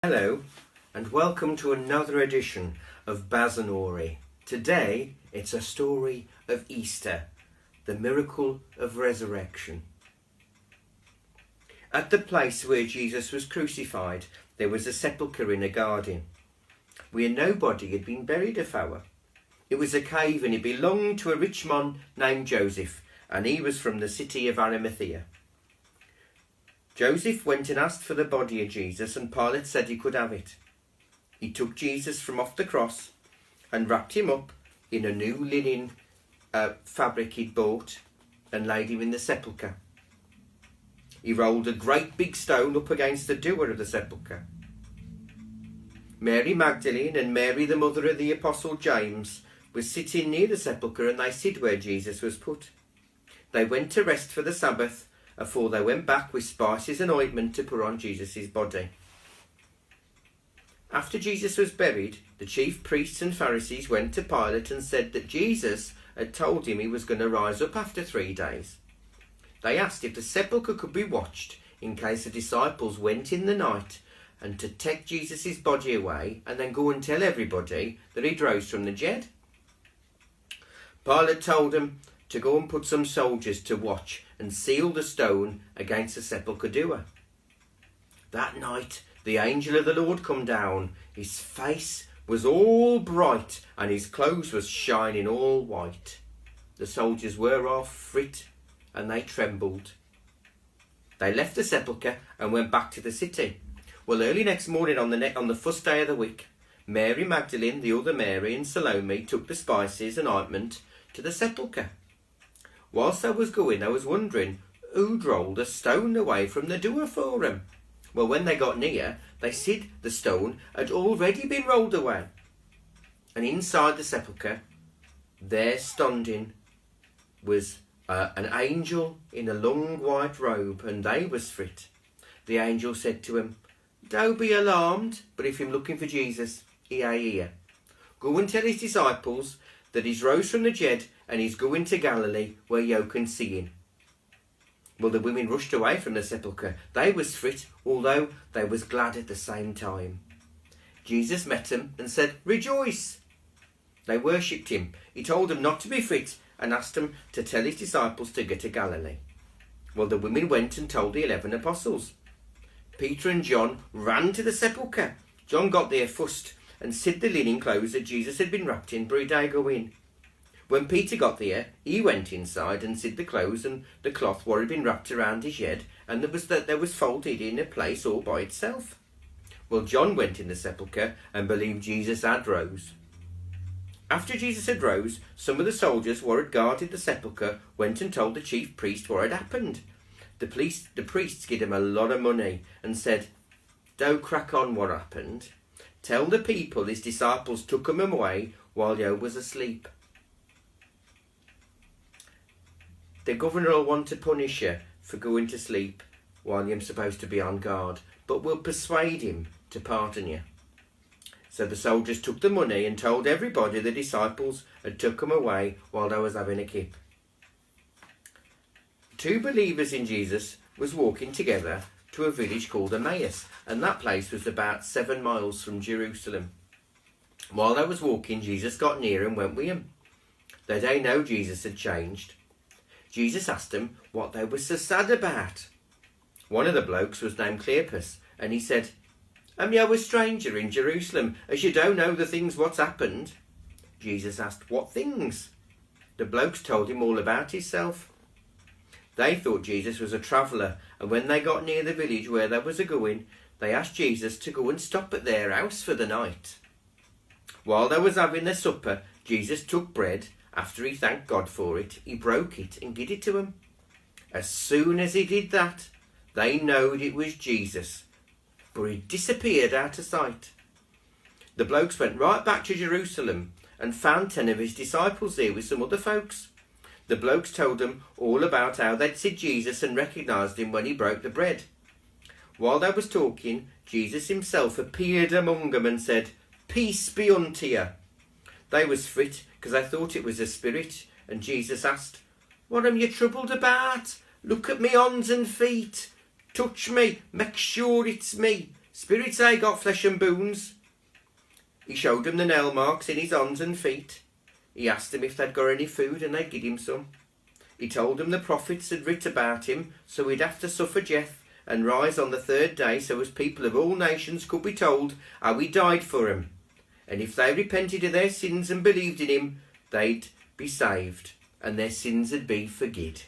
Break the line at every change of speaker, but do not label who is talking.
Hello and welcome to another edition of Baz and Ori. Today it's a story of Easter, the miracle of resurrection. At the place where Jesus was crucified there was a sepulchre in a garden where nobody had been buried afore. It was a cave and it belonged to a rich man named Joseph, and he was from the city of Arimathea. Joseph went and asked for the body of Jesus, and Pilate said he could have it. He took Jesus from off the cross and wrapped him up in a new linen fabric he'd bought and laid him in the sepulchre. He rolled a great big stone up against the door of the sepulchre. Mary Magdalene and Mary, the mother of the Apostle James, was sitting near the sepulchre, and they stood where Jesus was put. They went to rest for the Sabbath, afore they went back with spices and ointment to put on Jesus' body. After Jesus was buried, the chief priests and Pharisees went to Pilate and said that Jesus had told him he was going to rise up after 3 days. They asked if the sepulchre could be watched in case the disciples went in the night and to take Jesus' body away and then go and tell everybody that he'd rose from the dead. Pilate told them to go and put some soldiers to watch and seal the stone against the sepulchre door. That night the angel of the Lord come down. His face was all bright and his clothes was shining all white. The soldiers were all frit and they trembled. They left the sepulchre and went back to the city. Well, early next morning on the first day of the week, Mary Magdalene, the other Mary, and Salome took the spices and ointment to the sepulchre. Whilst I was going, I was wondering who'd rolled a stone away from the door for him. Well, when they got near, they said the stone had already been rolled away. And inside the sepulchre, there standing was an angel in a long white robe, and they was frit. The angel said to him, "Don't be alarmed, but if you're looking for Jesus, he ain't here. Go and tell his disciples that he's rose from the dead and he's going to Galilee where you can see him." Well, the women rushed away from the sepulchre. They was frit, although they was glad at the same time. Jesus met them and said, "Rejoice!" They worshipped him. He told them not to be frit and asked them to tell his disciples to go to Galilee. Well, the women went and told the 11 apostles. Peter and John ran to the sepulchre. John got there first and sid the linen clothes that Jesus had been wrapped in, but he didn't go in. When Peter got there, he went inside and sid the clothes and the cloth what had been wrapped around his head, and there was folded in a place all by itself. Well, John went in the sepulchre and believed Jesus had rose. After Jesus had rose, some of the soldiers what had guarded the sepulchre went and told the chief priest what had happened. The priests gave him a lot of money and said, "Don't crack on what happened. Tell the people his disciples took him away while you was asleep. The governor will want to punish you for going to sleep while you're supposed to be on guard, but we'll persuade him to pardon you." So the soldiers took the money and told everybody the disciples had took him away while they was having a kip. 2 believers in Jesus was walking together to a village called Emmaus, and that place was about 7 miles from Jerusalem. While they was walking, Jesus got near and went with him. They didn't know Jesus had changed. Jesus asked them what they were so sad about. One of the blokes was named Cleopas, and he said, "Am you a stranger in Jerusalem, as you don't know the things what's happened?" Jesus asked, "What things?" The blokes told him all about himself. They thought Jesus was a traveller, and when they got near the village where they was a-going, they asked Jesus to go and stop at their house for the night. While they was having their supper, Jesus took bread. After he thanked God for it, he broke it and gave it to them. As soon as he did that, they knowed it was Jesus, but he disappeared out of sight. The blokes went right back to Jerusalem and found 10 of his disciples there with some other folks. The blokes told them all about how they'd seen Jesus and recognised him when he broke the bread. While they was talking, Jesus himself appeared among them and said, "Peace be unto you." They was frit, because they thought it was a spirit, and Jesus asked, "What am you troubled about? Look at me hands and feet. Touch me, make sure it's me. Spirits ain't got flesh and bones. He showed them the nail marks in his hands and feet. He asked them if they'd got any food, and they'd give him some. He told them the prophets had writ about him, so he'd have to suffer death and rise on the third day, so as people of all nations could be told how he died for 'em. And if they repented of their sins and believed in him, they'd be saved, and their sins would be forgiven.